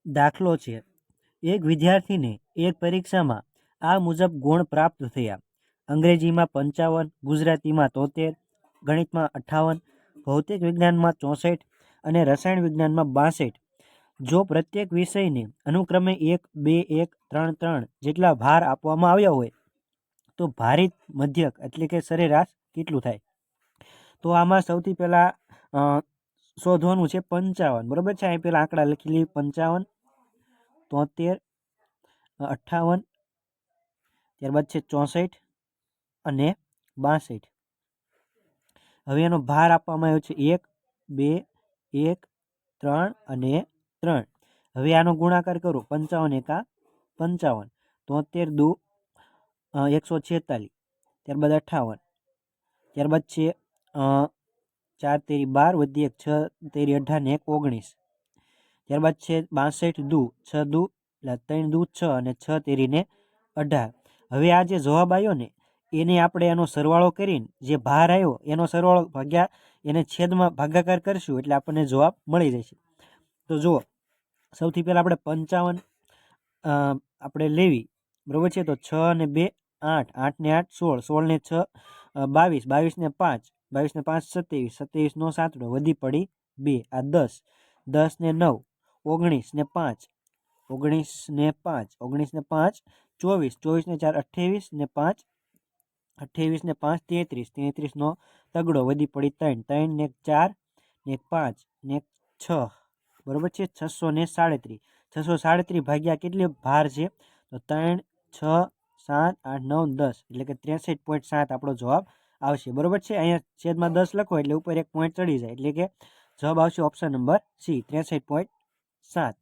દાખલો છે, એક વિદ્યાર્થીને એક પરીક્ષામાં આ મુજબ ગુણ પ્રાપ્ત થયા: અંગ્રેજીમાં 55, ગુજરાતીમાં 73, ગણિતમાં 58, ભૌતિક વિજ્ઞાનમાં 64 અને રસાયણ વિજ્ઞાનમાં 62. જો પ્રત્યેક વિષયને અનુક્રમે 1, 2, 1, 3, 3 જેટલા ભાર આપવામાં આવ્યા હોય તો ભારિત મધ્યક એટલે કે સરેરાશ કેટલું થાય? તો આમાં સૌથી પહેલા શોધવાનું છે 55, બરોબર છે. અહીં પેલા આંકડા લખી લઈએ: 55, 73, 58, ત્યારબાદ છે 64 અને 62. હવે એનો ભાર આપવામાં આવ્યો છે 1, 2, 1, 3 અને 3. હવે આનો ગુણાકાર કરો: 55 એકા 55, 73 દુ 146, ત્યારબાદ 58, ત્યારબાદ છે 4 તેરી 12, વધી 1, 6 તેરી 18 ને 1 19, ત્યારબાદ છે 62 દુ 6 દુ એટલે 3 દુ 6 અને 6 તેરી ને 18. હવે આ જે જવાબ આવ્યો ને એને આપણે એનો સરવાળો કરીને જે ભાર આવ્યો એનો સરવાળો ભાગ્યા એને છેદમાં ભાગાકાર કરશું એટલે આપણને જવાબ મળી જશે. તો જુઓ, સૌથી પહેલાં આપણે 55 આપણે લેવી, બરાબર છે. તો 6 અને 2 8, 8 ને 8 16, 16 ને 6 22, 22 ને 5, 22 ને 5 27, 27 નો 7 વધી પડી 2, આ 10, 10 ને 9 19 ને 5, 19 ને 5, 19 ને 5 24, 24 ને 4 28 ને 5, 28 ને 5 33, 33 નો તગડો વધી પડી 3, 3 ને 4 ને 5 ને 6, બરોબર છે. 637, 637 ભાગ્યા કેટલી ભાર છે? તો 3, 6, 7, 8, 9, 10 એટલે કે 63.7 આપણો જવાબ આવશે, બરોબર છે. અહીંયા છેદમાં 10 લખો એટલે ઉપર એક પોઈન્ટ ચડી જાય એટલે કે જવાબ આવશે ઓપ્શન નંબર સી, 63.7.